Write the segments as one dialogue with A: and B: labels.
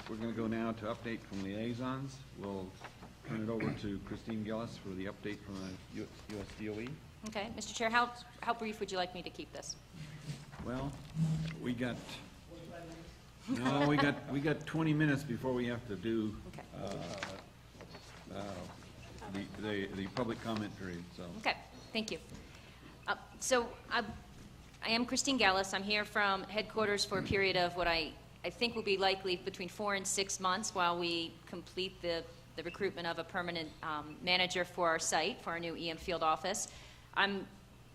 A: We're going to go now to update from liaisons. We'll turn it over to Christine Gillis for the update from the U.S. DOE.
B: Okay, Mr. Chair, how brief would you like me to keep this?
A: Well, we got 20 minutes before we have to do the public comment period. So.
B: Okay, thank you. I am Christine Gillis. I'm here from headquarters for a period of what I think will be likely between 4 and 6 months while we complete the recruitment of a permanent manager for our site, for our new EM field office. I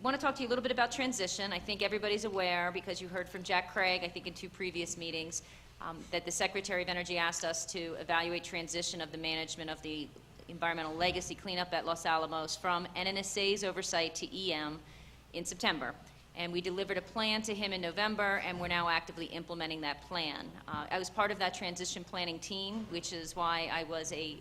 B: want to talk to you a little bit about transition. I think everybody's aware, because you heard from Jack Craig, I think in 2 previous meetings, that the Secretary of Energy asked us to evaluate transition of the management of the environmental legacy cleanup at Los Alamos from NNSA's oversight to EM in September. And we delivered a plan to him in November, and we're now actively implementing that plan. I was part of that transition planning team, which is why I was a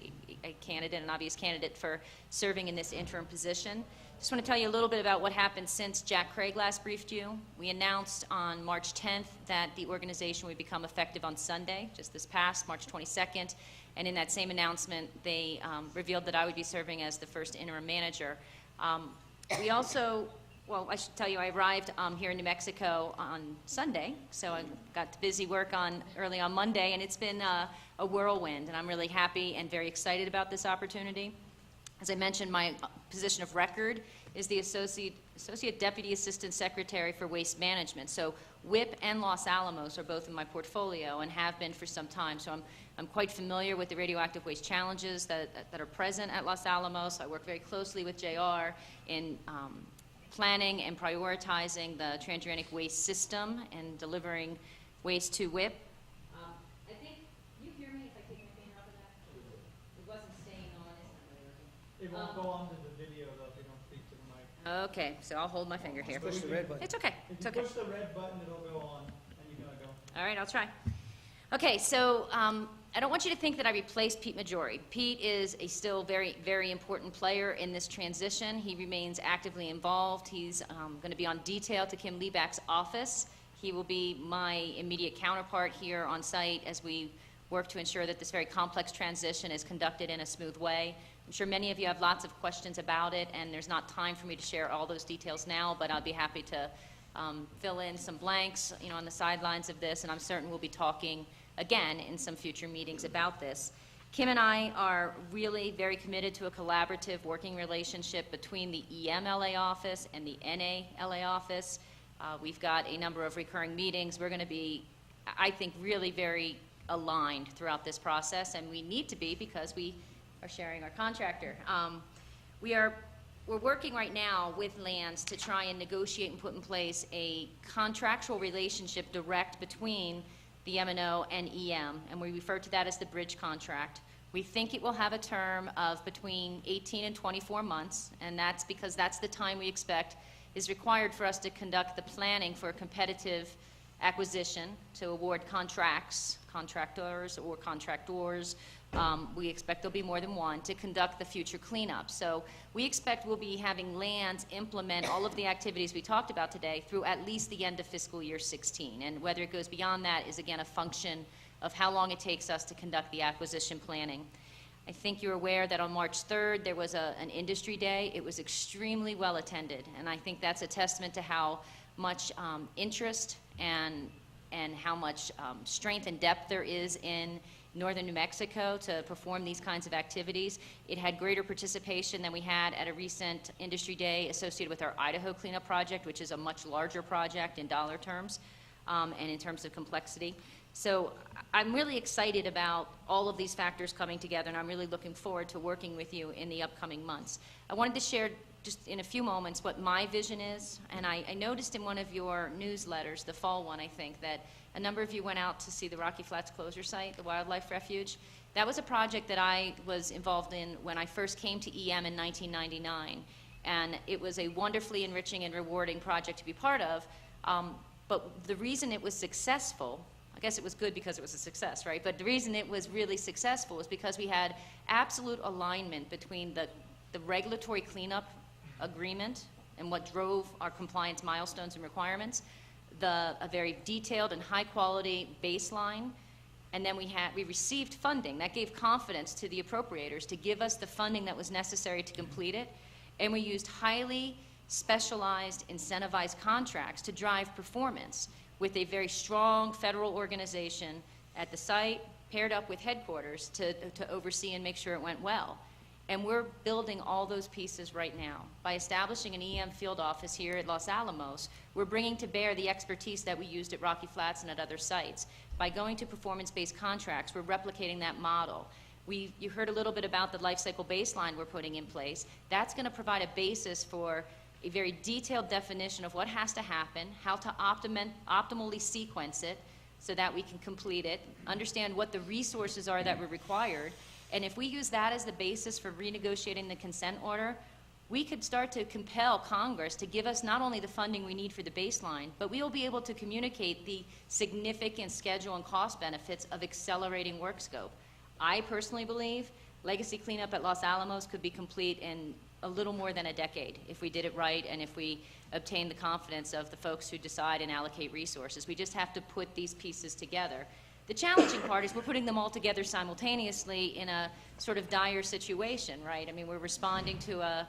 B: candidate, an obvious candidate for serving in this interim position. Just want to tell you a little bit about what happened since Jack Craig last briefed you. We announced on March 10th that the organization would become effective on Sunday, just this past March 22nd. And in that same announcement, they revealed that I would be serving as the first interim manager. We also, well, I should tell you, I arrived here in New Mexico on Sunday, so I got busy work early on Monday, and it's been a whirlwind, and I'm really happy and very excited about this opportunity. As I mentioned, my position of record is the Associate Deputy Assistant Secretary for Waste Management. So WIP and Los Alamos are both in my portfolio and have been for some time. So I'm quite familiar with the radioactive waste challenges that are present at Los Alamos. I work very closely with JR in planning and prioritizing the transuranic waste system and delivering waste to WIP. I think, you hear me if I take my finger off of that? It wasn't staying on,
C: It won't go on to the video though if you don't speak to the mic.
B: Okay, so I'll hold my finger here.
D: Push the red button.
B: It's okay.
C: If
B: It's
C: you
B: okay.
C: push the red button, it'll go on, and you're gonna go.
B: All right, I'll try. Okay, so I don't want you to think that I replaced Pete Majori. Pete is a still very, very important player in this transition. He remains actively involved. He's going to be on detail to Kim Lieback's office. He will be my immediate counterpart here on site as we work to ensure that this very complex transition is conducted in a smooth way. I'm sure many of you have lots of questions about it, and there's not time for me to share all those details now, but I'll be happy to fill in some blanks, on the sidelines of this, and I'm certain we'll be talking again in some future meetings about this. Kim and I are really very committed to a collaborative working relationship between the EMLA office and the NALA office. We've got a number of recurring meetings. We're going to be, I think, really very aligned throughout this process, and we need to be because we are sharing our contractor. We're working right now with Lands to try and negotiate and put in place a contractual relationship direct between the M&O and EM, and we refer to that as the bridge contract. We think it will have a term of between 18 and 24 months, and that's because that's the time we expect is required for us to conduct the planning for a competitive acquisition to award contracts, contractors or contractors. We expect there'll be more than one to conduct the future cleanup. So we expect we'll be having Lands implement all of the activities we talked about today through at least the end of fiscal year 16. And whether it goes beyond that is, again, a function of how long it takes us to conduct the acquisition planning. I think you're aware that on March 3rd there was an industry day. It was extremely well attended, and I think that's a testament to how much interest and how much strength and depth there is in northern New Mexico to perform these kinds of activities. It had greater participation than we had at a recent industry day associated with our Idaho cleanup project, which is a much larger project in dollar terms and in terms of complexity. So I'm really excited about all of these factors coming together, and I'm really looking forward to working with you in the upcoming months. I wanted to share just in a few moments what my vision is, and I noticed in one of your newsletters, the fall one, I think, that a number of you went out to see the Rocky Flats closure site, the wildlife refuge. That was a project that I was involved in when I first came to EM in 1999, and it was a wonderfully enriching and rewarding project to be part of, but the reason it was successful, I guess it was good because it was a success, right? But the reason it was really successful was because we had absolute alignment between the regulatory cleanup agreement and what drove our compliance milestones and requirements, a very detailed and high quality baseline, And then we received funding. That gave confidence to the appropriators to give us the funding that was necessary to complete it. And we used highly specialized, incentivized contracts to drive performance with a very strong federal organization at the site, paired up with headquarters to oversee and make sure it went well. And we're building all those pieces right now. By establishing an EM field office here at Los Alamos, we're bringing to bear the expertise that we used at Rocky Flats and at other sites. By going to performance-based contracts, we're replicating that model. You heard a little bit about the life cycle baseline we're putting in place. That's going to provide a basis for a very detailed definition of what has to happen, how to optimally sequence it so that we can complete it, understand what the resources are that were required, and if we use that as the basis for renegotiating the consent order, we could start to compel Congress to give us not only the funding we need for the baseline, but we will be able to communicate the significant schedule and cost benefits of accelerating work scope. I personally believe legacy cleanup at Los Alamos could be complete in a little more than a decade if we did it right and if we obtain the confidence of the folks who decide and allocate resources. We just have to put these pieces together. The challenging part is we're putting them all together simultaneously in a sort of dire situation, right? I mean, we're responding to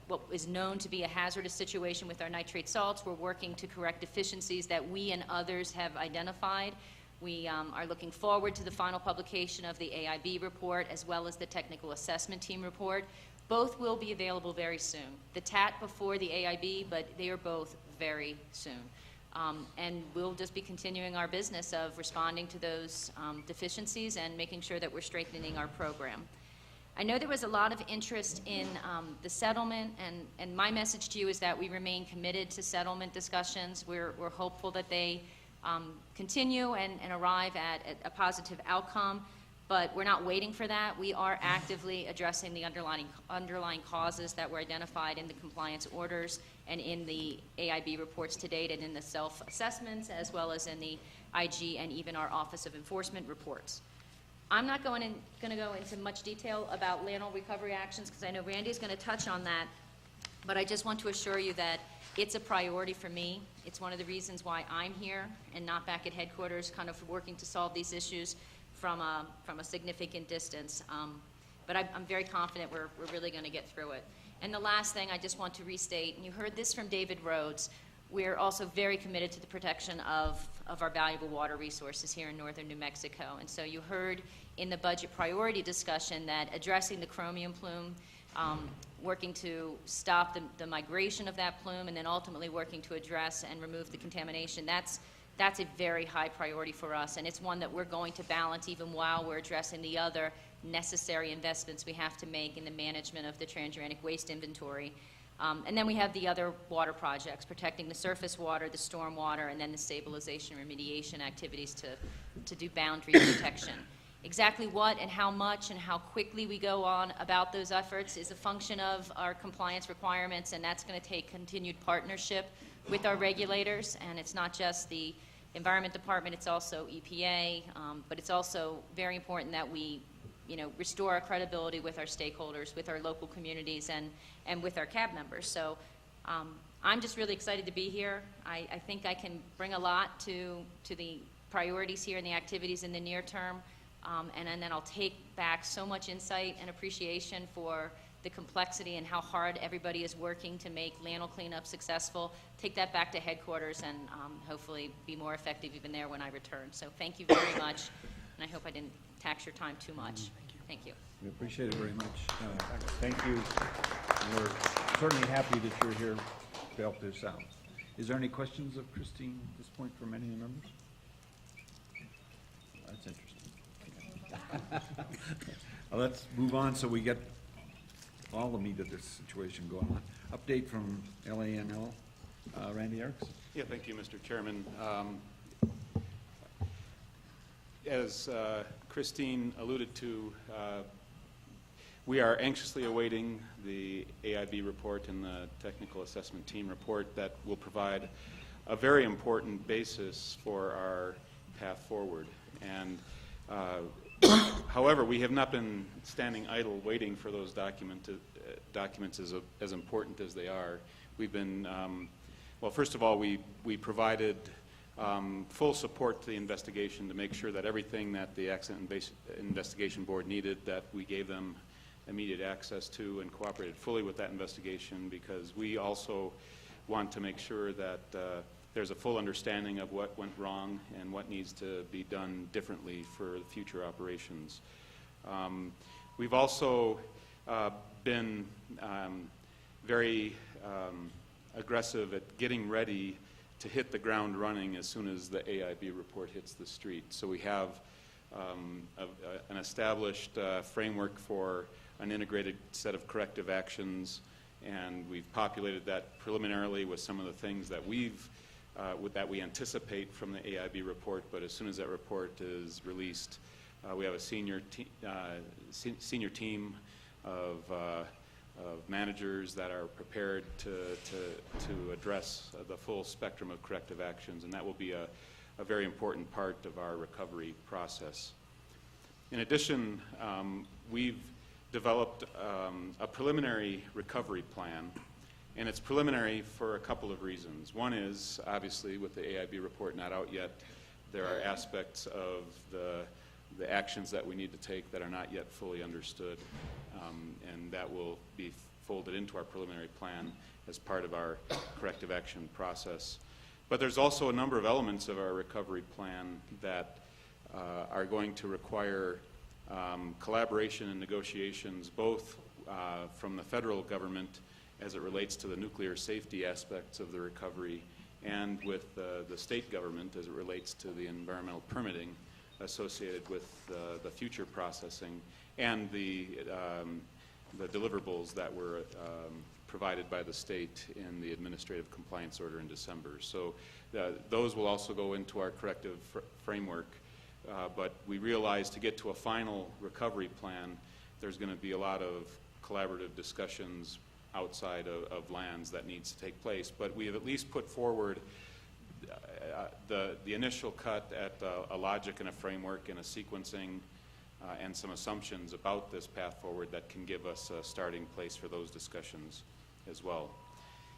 B: what is known to be a hazardous situation with our nitrate salts. We're working to correct deficiencies that we and others have identified. We are looking forward to the final publication of the AIB report as well as the technical assessment team report. Both will be available very soon. The TAT before the AIB, but they are both very soon. And we'll just be continuing our business of responding to those deficiencies and making sure that we're strengthening our program. I know there was a lot of interest in the settlement, and my message to you is that we remain committed to settlement discussions. We're hopeful that they continue and arrive at a positive outcome, but we're not waiting for that. We are actively addressing the underlying causes that were identified in the compliance orders and in the AIB reports to date and in the self-assessments as well as in the IG and even our Office of Enforcement reports. I'm not going to go into much detail about landfill recovery actions because I know Randy's going to touch on that, but I just want to assure you that it's a priority for me. It's one of the reasons why I'm here and not back at headquarters kind of working to solve these issues from a significant distance. But I'm very confident we're really going to get through it. And the last thing I just want to restate, and you heard this from David Rhodes, we're also very committed to the protection of our valuable water resources here in northern New Mexico. And so you heard in the budget priority discussion that addressing the chromium plume, working to stop the migration of that plume, and then ultimately working to address and remove the contamination, that's a very high priority for us, and it's one that we're going to balance even while we're addressing the other necessary investments we have to make in the management of the transuranic waste inventory. And then we have the other water projects, protecting the surface water, the storm water, and then the stabilization remediation activities to do boundary protection. Exactly what and how much and how quickly we go on about those efforts is a function of our compliance requirements, and that's going to take continued partnership with our regulators. And it's not just the Environment Department, it's also EPA, but it's also very important that we restore our credibility with our stakeholders, with our local communities, and with our CAB members. So I'm just really excited to be here. I think I can bring a lot to the priorities here and the activities in the near term. And then I'll take back so much insight and appreciation for the complexity and how hard everybody is working to make landfill cleanup successful. Take that back to headquarters and hopefully be more effective even there when I return. So thank you very much, and I hope I didn't tax your time too much. Thank you.
A: We appreciate it very much.
D: Thank you. We're certainly happy that you're here to help this out.
A: Is there any questions of Christine at this point from any of the members? That's interesting. Well, let's move on so we get all the meat of this situation going on. Update from LANL, Randy Erickson.
E: Yeah, thank you, Mr. Chairman. As Christine alluded to, we are anxiously awaiting the AIB report and the technical assessment team report that will provide a very important basis for our path forward. And however, we have not been standing idle waiting for those documents as important as they are. We've been, well, first of all, we provided full support to the investigation to make sure that everything that the Accident Investigation Board needed, that we gave them immediate access to and cooperated fully with that investigation, because we also want to make sure that there's a full understanding of what went wrong and what needs to be done differently for future operations. We've also been very aggressive at getting ready to hit the ground running as soon as the AIB report hits the street. So we have an established framework for an integrated set of corrective actions, and we've populated that preliminarily with some of the things that we anticipate from the AIB report. But as soon as that report is released, we have a senior team of managers that are prepared to address the full spectrum of corrective actions, and that will be a very important part of our recovery process. In addition, we've developed a preliminary recovery plan, and it's preliminary for a couple of reasons. One is, obviously, with the AIB report not out yet, there are aspects of the actions that we need to take that are not yet fully understood, and that will be folded into our preliminary plan as part of our corrective action process. But there's also a number of elements of our recovery plan that are going to require collaboration and negotiations, both from the federal government as it relates to the nuclear safety aspects of the recovery, and with the state government as it relates to the environmental permitting associated with the future processing and the deliverables that were provided by the state in the administrative compliance order in December. So those will also go into our corrective framework, but we realize to get to a final recovery plan, there's going to be a lot of collaborative discussions outside of lands that needs to take place. But we have at least put forward the initial cut at a logic and a framework and a sequencing and some assumptions about this path forward that can give us a starting place for those discussions as well.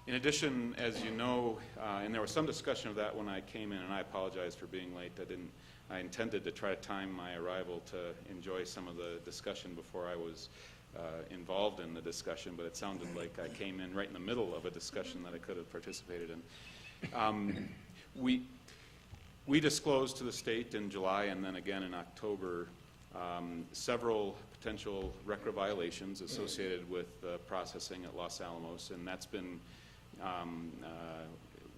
E: In addition, as you know, and there was some discussion of that when I came in, and I apologize for being late. I intended to try to time my arrival to enjoy some of the discussion before I was involved in the discussion, but it sounded like I came in right in the middle of a discussion that I could have participated in. We disclosed to the state in July and then again in October several potential RCRA violations associated with processing at Los Alamos, and that's been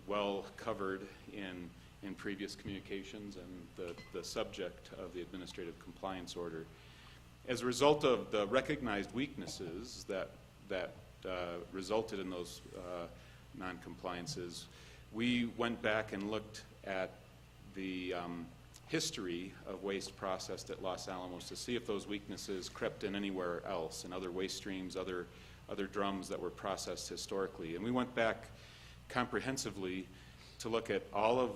E: well covered in previous communications and the subject of the administrative compliance order. As a result of the recognized weaknesses that resulted in those non-compliances, we went back and looked at the history of waste processed at Los Alamos to see if those weaknesses crept in anywhere else, in other waste streams, other drums that were processed historically. And we went back comprehensively to look at all of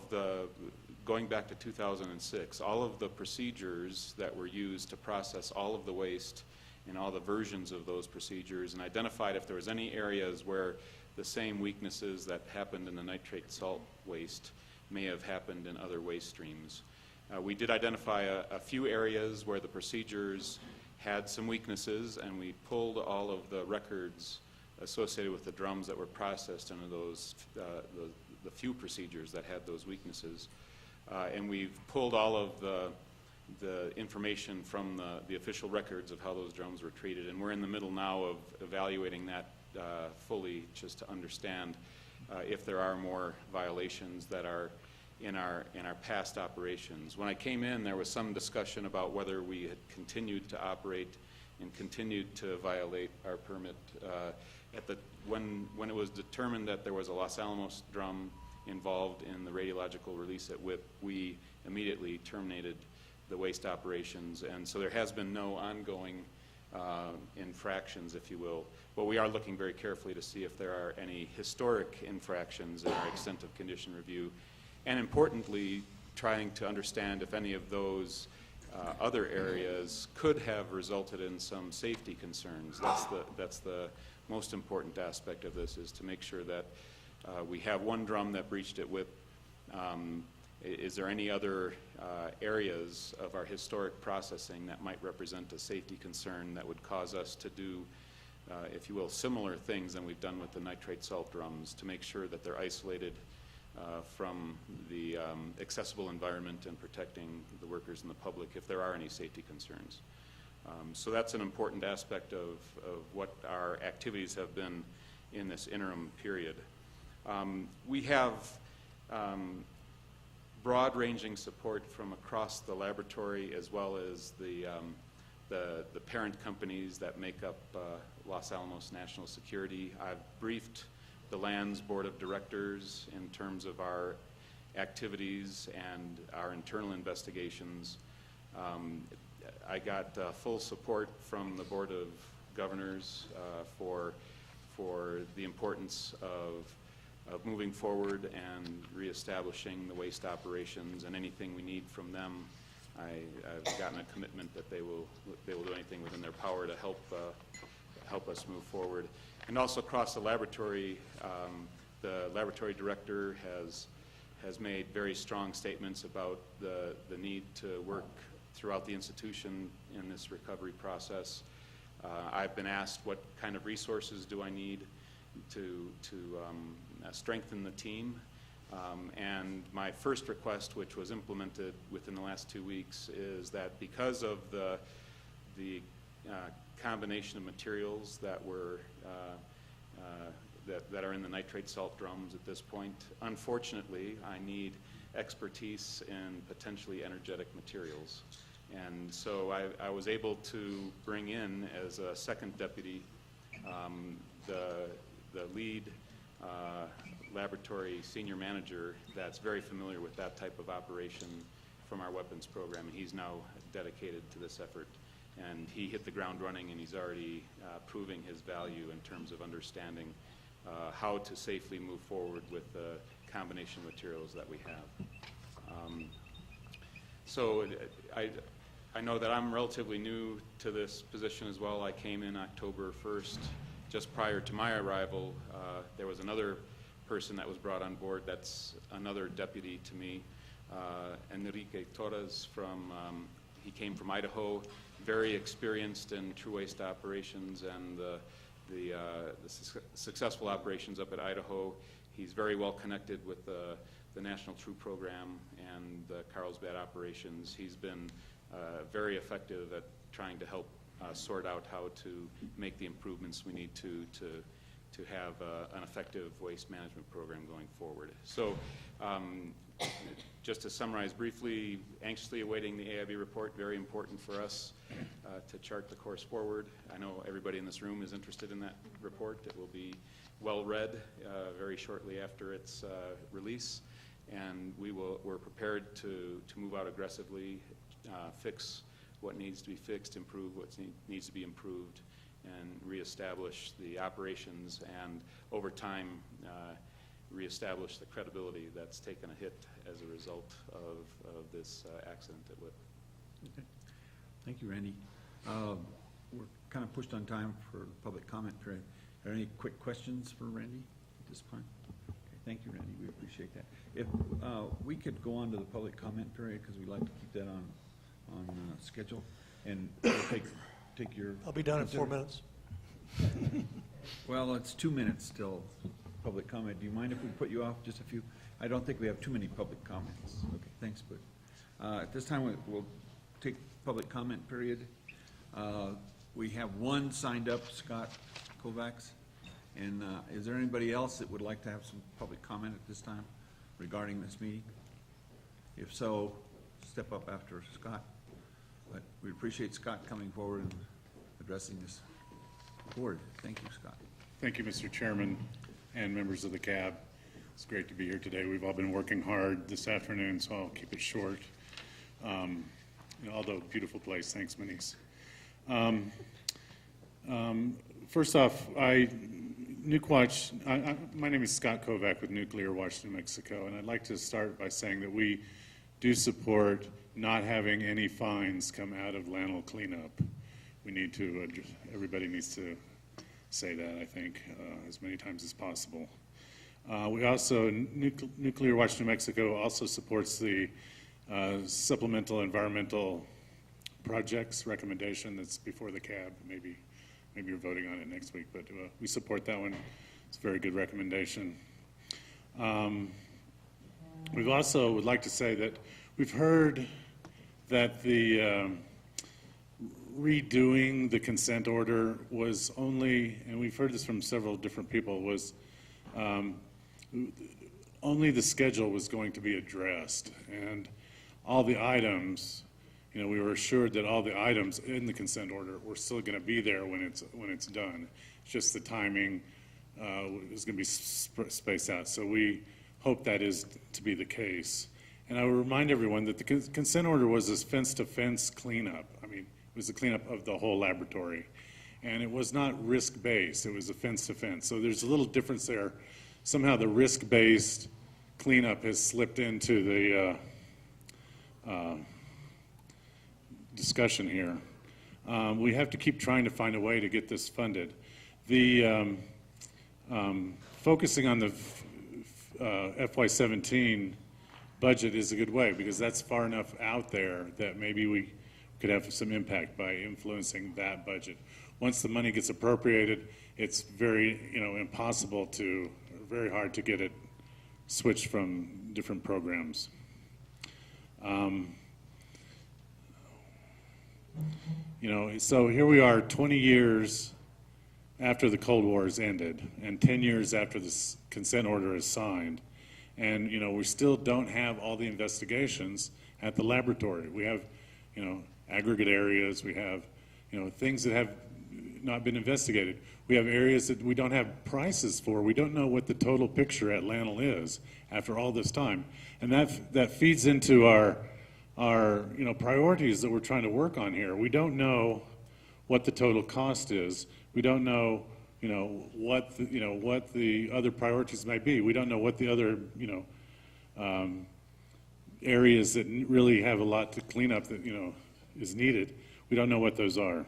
E: going back to 2006, all of the procedures that were used to process all of the waste and all the versions of those procedures, and identified if there was any areas where the same weaknesses that happened in the nitrate salt waste may have happened in other waste streams. We did identify a few areas where the procedures had some weaknesses, and we pulled all of the records associated with the drums that were processed under those the few procedures that had those weaknesses. And we've pulled all of the information from the official records of how those drums were treated, and we're in the middle now of evaluating that fully, just to understand if there are more violations that are in our past operations. When I came in, there was some discussion about whether we had continued to operate and continued to violate our permit. When it was determined that there was a Los Alamos drum involved in the radiological release at WIPP, we immediately terminated the waste operations, and so there has been no ongoing infractions, if you will. But we are looking very carefully to see if there are any historic infractions in our extent of condition review, and importantly, trying to understand if any of those other areas could have resulted in some safety concerns. That's the most important aspect of this, is to make sure that we have one drum that breached at WIPP, is there any other areas of our historic processing that might represent a safety concern that would cause us to do, if you will, similar things than we've done with the nitrate salt drums to make sure that they're isolated from the accessible environment and protecting the workers and the public if there are any safety concerns. So that's an important aspect of what our activities have been in this interim period. We have broad-ranging support from across the laboratory as well as the parent companies that make up Los Alamos National Security. I've briefed the LAN's Board of Directors in terms of our activities and our internal investigations. I got full support from the Board of Governors for the importance of moving forward and reestablishing the waste operations, and anything we need from them. I've gotten a commitment that they will do anything within their power to help us move forward. And also across the laboratory director has made very strong statements about the need to work throughout the institution in this recovery process. I've been asked what kind of resources do I need to strengthen the team. And my first request, which was implemented within the last 2 weeks, is that because of the combination of materials that were that are in the nitrate salt drums at this point, unfortunately, I need expertise in potentially energetic materials. And so I was able to bring in as a second deputy the lead laboratory senior manager that's very familiar with that type of operation from our weapons program, and he's now dedicated to this effort. And he hit the ground running, and he's already proving his value in terms of understanding how to safely move forward with the combination of materials that we have. So I know that I'm relatively new to this position as well. I came in October 1st. Just prior to my arrival, there was another person that was brought on board. That's another deputy to me, Enrique Torres he came from Idaho, very experienced in true waste operations and the successful operations up at Idaho. He's very well connected with the National True Program and the Carlsbad operations. He's been very effective at trying to help sort out how to make the improvements we need to have an effective waste management program going forward. So just to summarize briefly, anxiously awaiting the AIB report, very important for us to chart the course forward. I know everybody in this room is interested in that report. It will be well read very shortly after its release, and we're prepared to move out aggressively, fix what needs to be fixed, improve what needs to be improved, and reestablish the operations, and over time reestablish the credibility that's taken a hit as a result of this accident at WIP.
A: Okay. Thank you, Randy. We're kind of pushed on time for public comment period. Are there any quick questions for Randy at this point? Okay, thank you, Randy. We appreciate that. If we could go on to the public comment period, because we like to keep that on schedule, and we'll take your.
F: I'll be done in 4 minutes.
A: Well, it's 2 minutes still, public comment. Do you mind if we put you off just a few? I don't think we have too many public comments. Okay, thanks, but at this time we'll take public comment period. We have one signed up, Scott Kovacs, and is there anybody else that would like to have some public comment at this time regarding this meeting? If so, step up after Scott. But we appreciate Scott coming forward and addressing this board. Thank you, Scott.
G: Thank you, Mr. Chairman and members of the CAB. It's great to be here today. We've all been working hard this afternoon, so I'll keep it short. Although beautiful place, thanks, Manise. First off, my name is Scott Kovac with Nuclear Watch New Mexico, and I'd like to start by saying that we do support not having any fines come out of landfill cleanup. We need to, everybody needs to say that, I think, as many times as possible. We also, Nuclear Watch New Mexico also supports the supplemental environmental projects recommendation that's before the CAB. Maybe you're voting on it next week, but we support that one. It's a very good recommendation. We've also would like to say that we've heard that the redoing the consent order was only, and we've heard this from several different people, was only the schedule was going to be addressed, and all the items, you know, we were assured that all the items in the consent order were still going to be there when it's done. It's just the timing is going to be spaced out. So we hope that is to be the case. And I will remind everyone that the consent order was this fence-to-fence cleanup. I mean, it was the cleanup of the whole laboratory. And it was not risk-based, it was a fence-to-fence. So there's a little difference there. Somehow the risk-based cleanup has slipped into the discussion here. We have to keep trying to find a way to get this funded. The focusing on the FY17 budget is a good way, because that's far enough out there that maybe we could have some impact by influencing that budget. Once the money gets appropriated, it's very, impossible to, very hard to get it switched from different programs. So here we are 20 years after the Cold War has ended and 10 years after this consent order is signed. And, we still don't have all the investigations at the laboratory. We have, aggregate areas. We have, things that have not been investigated. We have areas that we don't have prices for. We don't know what the total picture at Lannel is after all this time. And that feeds into our priorities that we're trying to work on here. We don't know what the total cost is. We don't know, what the other priorities might be. We don't know what the other, areas that really have a lot to clean up that, is needed. We don't know what those are.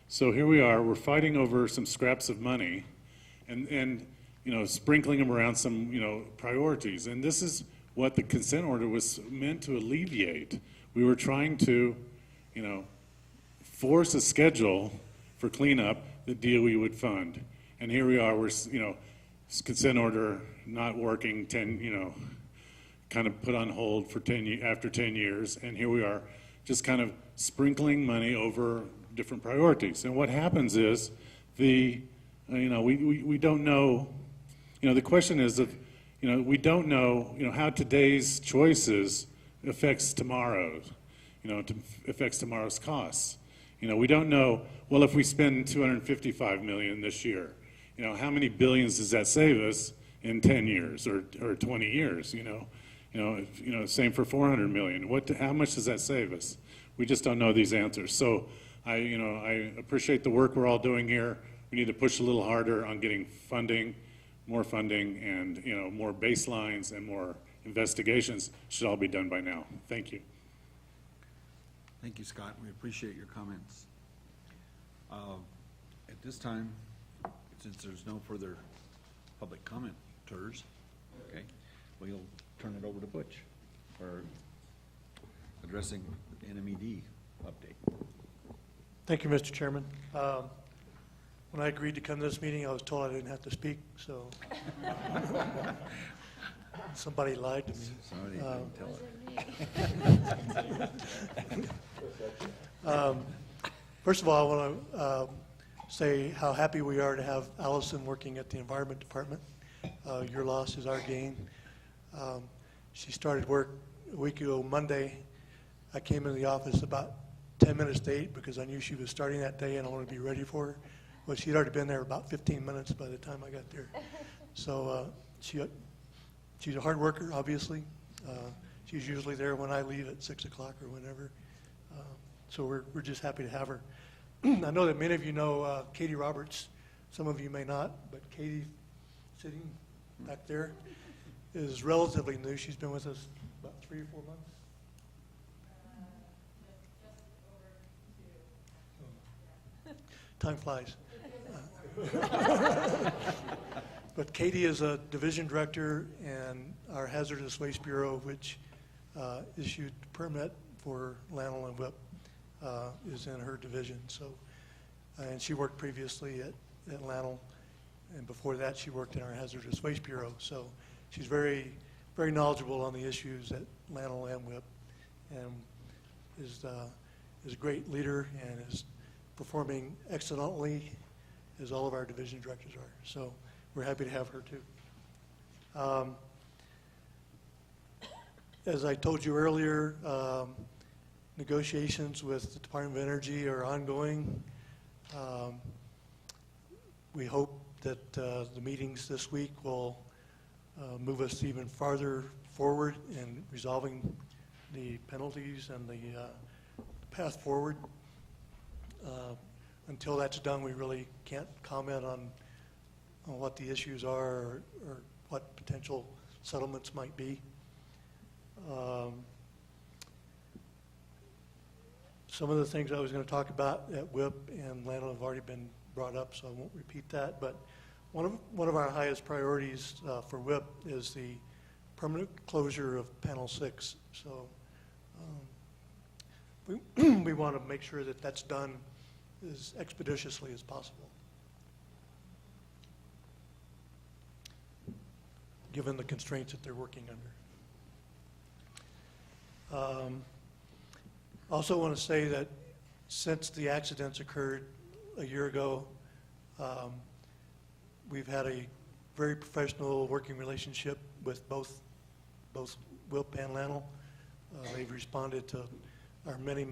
G: So here we are, we're fighting over some scraps of money and sprinkling them around some, priorities. And this is what the consent order was meant to alleviate. We were trying to, force a schedule for cleanup that DOE would fund. And here we are, we're, consent order not working, kind of put on hold for after 10 years. And here we are, just kind of sprinkling money over different priorities. And what happens is we don't know, the question is if, we don't know, how today's choices affects tomorrow's, affects tomorrow's costs. We don't know, well, if we spend $255 million this year, how many billions does that save us in 10 years or 20 years, same for $400 million. How much does that save us? We just don't know these answers. So I appreciate the work we're all doing here. We need to push a little harder on getting funding, more funding, and more baselines and more investigations should all be done by now. Thank you.
A: Thank you, Scott. We appreciate your comments. At this time, since there's no further public commenters, okay, we'll turn it over to Butch for addressing the NMED update.
C: Thank you, Mr. Chairman. When I agreed to come to this meeting, I was told I didn't have to speak, so somebody lied to me.
A: Somebody didn't tell it.
C: First of all, I want to say how happy we are to have Allison working at the Environment Department. Your loss is our gain. She started work a week ago Monday. I came in the office about 10 minutes late because I knew she was starting that day and I wanted to be ready for her. Well, she'd already been there about 15 minutes by the time I got there. So she's a hard worker, obviously. She's usually there when I leave at 6 o'clock or whenever. So we're just happy to have her. I know that many of you know Katie Roberts. Some of you may not, but Katie, sitting back there, is relatively new. She's been with us about 3 or 4 months. Time flies. But Katie is a division director, and our Hazardous Waste Bureau, which issued permit for Lanel and Whip, is in her division. So, and she worked previously at Lanel, and before that she worked in our Hazardous Waste Bureau. So she's very, very knowledgeable on the issues at Lanel and Whip, and is a great leader and is performing excellently, as all of our division directors are. So we're happy to have her too. As I told you earlier, negotiations with the Department of Energy are ongoing. We hope that the meetings this week will move us even farther forward in resolving the penalties and the path forward. Until that's done, we really can't comment on what the issues are or what potential settlements might be. Some of the things I was going to talk about at WIP and Lanel have already been brought up, so I won't repeat that. But one of our highest priorities for WIP is the permanent closure of Panel 6. So we want to make sure that that's done as expeditiously as possible, given the constraints that they're working under. Also want to say that since the accidents occurred a year ago, we've had a very professional working relationship with both WIP and Lanel. They've responded to our many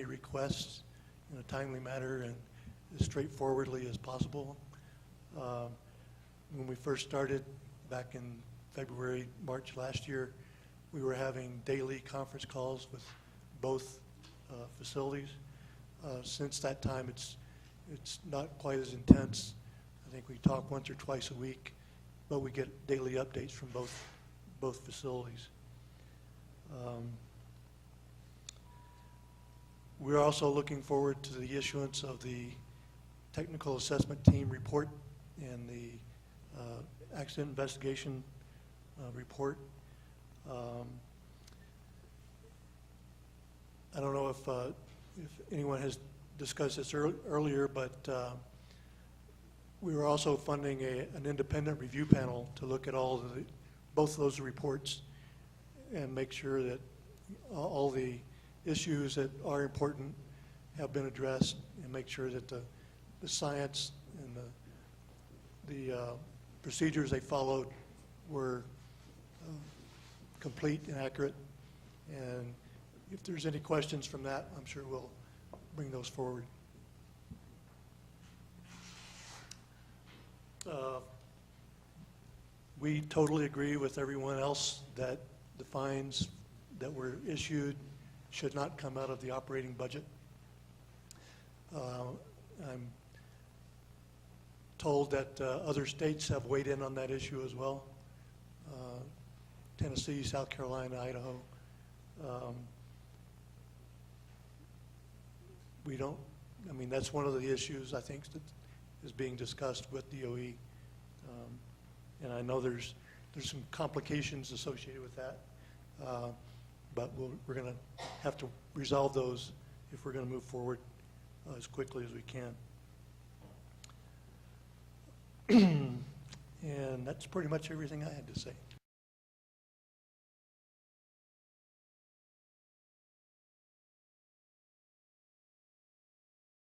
C: requests in a timely manner and as straightforwardly as possible. When we first started back in February, March last year, we were having daily conference calls with both facilities. Since that time, it's not quite as intense. I think we talk once or twice a week, but we get daily updates from both facilities. We're also looking forward to the issuance of the technical assessment team report and the accident investigation report. I don't know if anyone has discussed this earlier, but we were also funding an independent review panel to look at both of those reports and make sure that all the issues that are important have been addressed, and make sure that the science and the procedures they followed were complete and accurate. And if there's any questions from that, I'm sure we'll bring those forward. We totally agree with everyone else that the fines that were issued should not come out of the operating budget. I'm told that other states have weighed in on that issue as well. Tennessee, South Carolina, Idaho. That's one of the issues I think that is being discussed with DOE. And I know there's some complications associated with that. But we're going to have to resolve those if we're going to move forward as quickly as we can. And that's pretty much everything I had to say.